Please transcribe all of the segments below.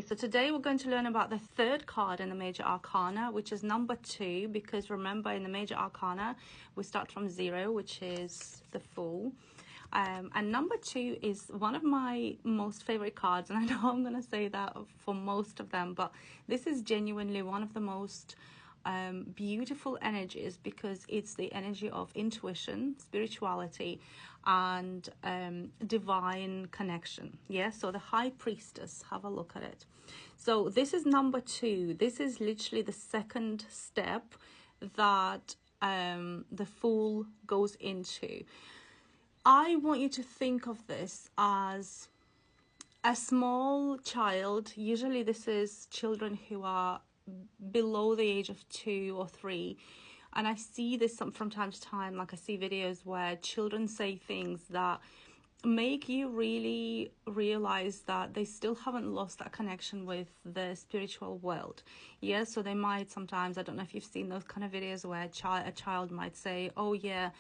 so today we're going to learn about the third card in the Major Arcana, which is number 2, because remember in the Major Arcana, we start from 0, which is the Fool. And number 2 is one of my most favorite cards, and I know I'm going to say that for most of them, but this is genuinely one of the most beautiful energies, because it's the energy of intuition, spirituality, and divine connection. Yeah, so the High Priestess, have a look at it. So this is number 2. This is literally the second step that the Fool goes into. I want you to think of this as a small child. Usually this is children who are below the age of 2 or 3, and I see this from time to time. Like I see videos where children say things that make you really realize that they still haven't lost that connection with the spiritual world. Yeah, so they might sometimes, I don't know if you've seen those kind of videos where a child might say, oh yeah,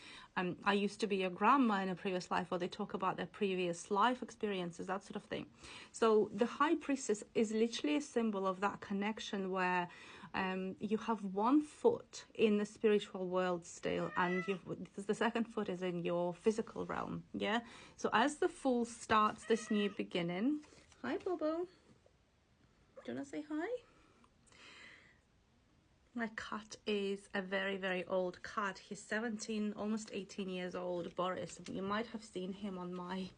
I used to be your grandma in a previous life, or they talk about their previous life experiences, that sort of thing. So the High Priestess is literally a symbol of that connection where you have one foot in the spiritual world still, and the second foot is in your physical realm. Yeah, so as the Fool starts this new beginning, hi Bobo, do you want to say hi? My cat is a very, very old cat. He's 17, almost 18 years old, Boris. You might have seen him on my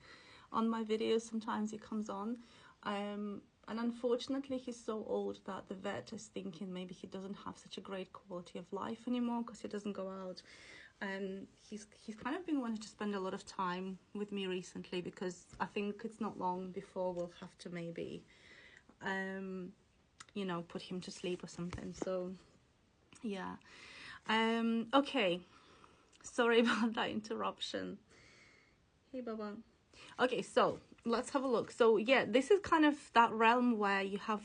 videos. Sometimes he comes on. And unfortunately, he's so old that the vet is thinking maybe he doesn't have such a great quality of life anymore because he doesn't go out. And he's kind of been wanting to spend a lot of time with me recently, because I think it's not long before we'll have to maybe, you know, put him to sleep or something. So yeah. Okay, sorry about that interruption. Hey Baba. Okay, so let's have a look. So yeah, this is kind of that realm where you have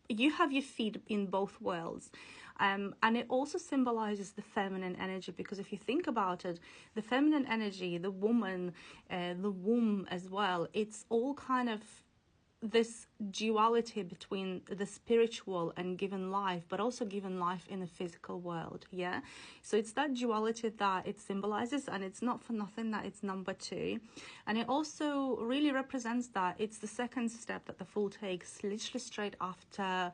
your feet in both worlds. And it also symbolizes the feminine energy, because if you think about it, the feminine energy, the woman, the womb as well, it's all kind of this duality between the spiritual and given life, but also given life in the physical world. Yeah, so it's that duality that it symbolizes, and it's not for nothing that it's number 2. And it also really represents that it's the second step that the Fool takes, literally straight after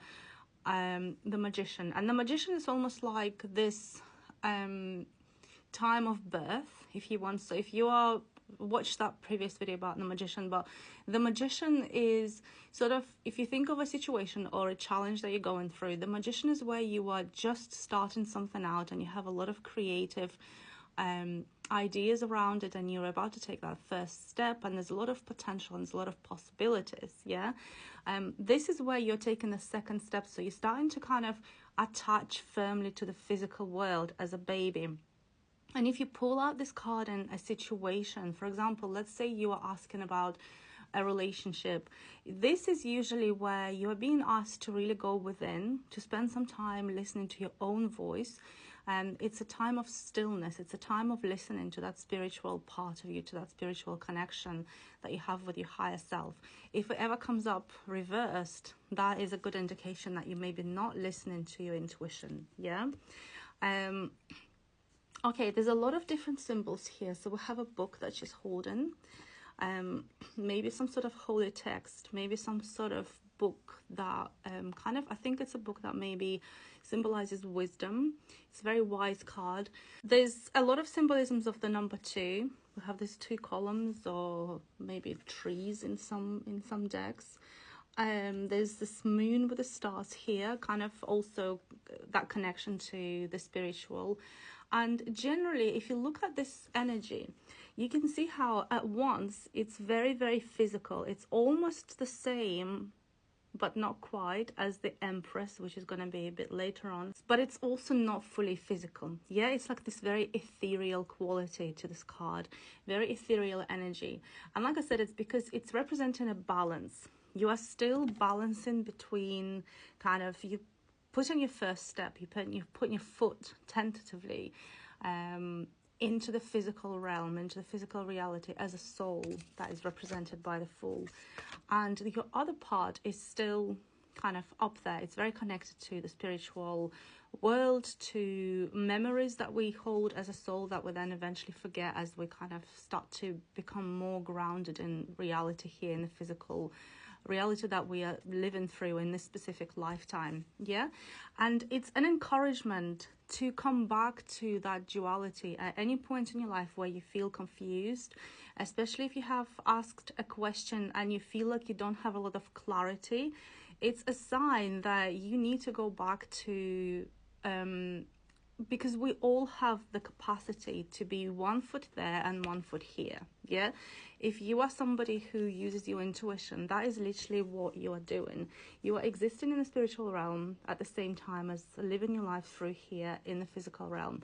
the Magician. And the Magician is almost like this time of birth, if you want. So if you are watch that previous video about the Magician, but the Magician is sort of, if you think of a situation or a challenge that you're going through, the Magician is where you are just starting something out and you have a lot of creative ideas around it, and you're about to take that first step, and there's a lot of potential and there's a lot of possibilities. Yeah, this is where you're taking the second step, so you're starting to kind of attach firmly to the physical world as a baby. And if you pull out this card in a situation, for example, let's say you are asking about a relationship, this is usually where you are being asked to really go within, to spend some time listening to your own voice. And it's a time of stillness. It's a time of listening to that spiritual part of you, to that spiritual connection that you have with your higher self. If it ever comes up reversed, that is a good indication that you may be not listening to your intuition. Yeah. Okay, there's a lot of different symbols here. So we have a book that she's holding, maybe some sort of holy text, maybe some sort of book that kind of, I think it's a book that maybe symbolizes wisdom. It's a very wise card. There's a lot of symbolisms of the number 2. We have these 2 columns, or maybe trees in some decks. There's this moon with the stars here, kind of also that connection to the spiritual. And generally, if you look at this energy, you can see how at once it's very, very physical. It's almost the same, but not quite, as the Empress, which is going to be a bit later on. But it's also not fully physical. Yeah, it's like this very ethereal quality to this card, very ethereal energy. And like I said, it's because it's representing a balance. You are still balancing between kind of, you put on your first step, you're putting your foot tentatively into the physical realm, into the physical reality as a soul that is represented by the Fool. And your other part is still kind of up there. It's very connected to the spiritual world, to memories that we hold as a soul that we then eventually forget as we kind of start to become more grounded in reality here in the physical reality that we are living through in this specific lifetime. Yeah, and it's an encouragement to come back to that duality at any point in your life where you feel confused, especially if you have asked a question and you feel like you don't have a lot of clarity. It's a sign that you need to go back to because we all have the capacity to be 1 foot there and 1 foot here. Yeah, if you are somebody who uses your intuition, that is literally what you are doing. You are existing in the spiritual realm at the same time as living your life through here in the physical realm.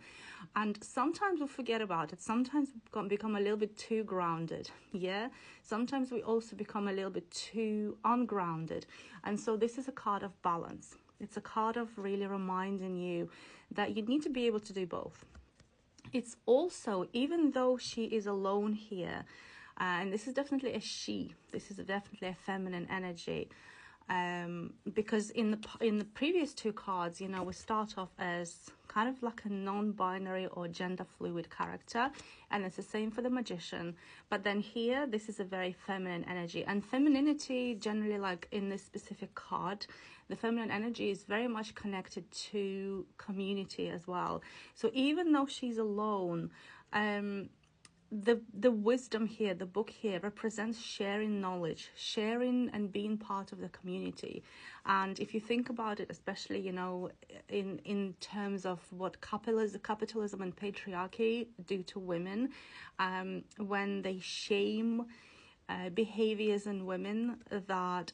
And sometimes we forget about it. Sometimes we become a little bit too grounded. Yeah, sometimes we also become a little bit too ungrounded. And so this is a card of balance. It's a card of really reminding you that you need to be able to do both. It's also, even though she is alone here, and this is definitely a she, this is definitely a feminine energy, because in the previous 2 cards, you know, we start off as kind of like a non-binary or gender fluid character, and it's the same for the Magician. But then here, this is a very feminine energy, and femininity generally, like in this specific card, the feminine energy is very much connected to community as well. So even though she's alone, the wisdom here, the book here, represents sharing knowledge, sharing and being part of the community. And if you think about it, especially, you know, in terms of what capitalism and patriarchy do to women, when they shame behaviors in women that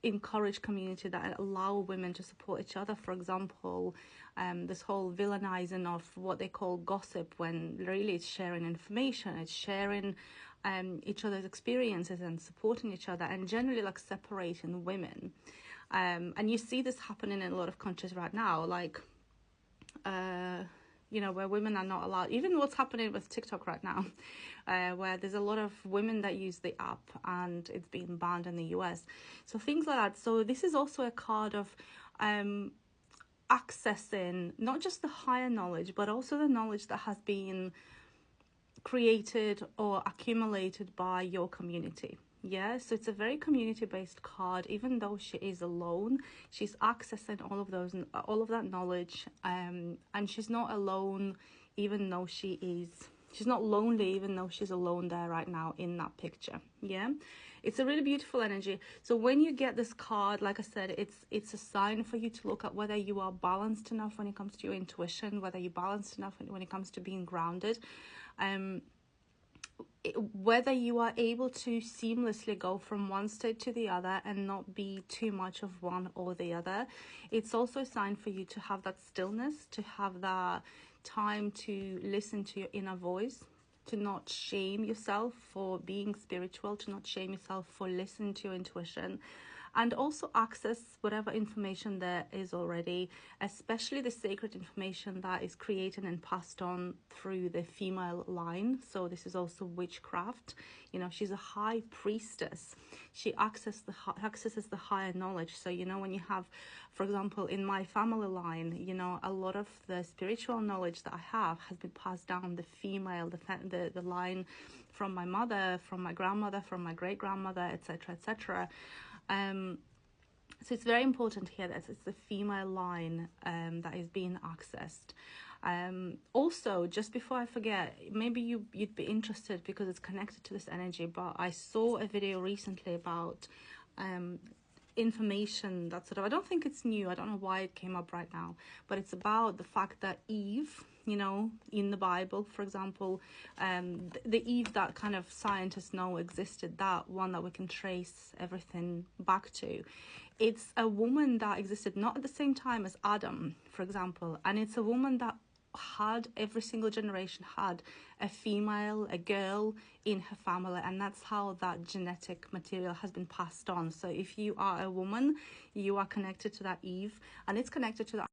encourage community, that allow women to support each other. For example, this whole villainizing of what they call gossip, when really it's sharing information, it's sharing each other's experiences and supporting each other, and generally like separating women. And you see this happening in a lot of countries right now, like you know, where women are not allowed, even what's happening with TikTok right now, where there's a lot of women that use the app and it's being banned in the US. So things like that. So this is also a card of accessing not just the higher knowledge, but also the knowledge that has been created or accumulated by your community. Yeah, so it's a very community-based card. Even though she is alone, she's accessing all of that knowledge, and she's not alone, even though she's not lonely, even though she's alone there right now in that picture. Yeah, it's a really beautiful energy. So when you get this card, like I said, it's a sign for you to look at whether you are balanced enough when it comes to your intuition, whether you're balanced enough when it comes to being grounded. Whether you are able to seamlessly go from one state to the other and not be too much of one or the other. It's also a sign for you to have that stillness, to have that time to listen to your inner voice, to not shame yourself for being spiritual, to not shame yourself for listening to your intuition, and also access whatever information there is already, especially the sacred information that is created and passed on through the female line. So this is also witchcraft. You know, she's a high priestess. She accesses the higher knowledge. So, you know, when you have, for example, in my family line, you know, a lot of the spiritual knowledge that I have has been passed down the female, the line from my mother, from my grandmother, from my great-grandmother, etc., etc. So it's very important here that it's the female line that is being accessed. Also, just before I forget, maybe you'd be interested because it's connected to this energy, but I saw a video recently about information that sort of, I don't think it's new, I don't know why it came up right now, but it's about the fact that Eve, you know, in the Bible, for example, the Eve that kind of scientists know existed, that one that we can trace everything back to, it's a woman that existed not at the same time as Adam, for example, and it's a woman that had, every single generation had a female, a girl in her family, and that's how that genetic material has been passed on. So if you are a woman, you are connected to that Eve, and it's connected to that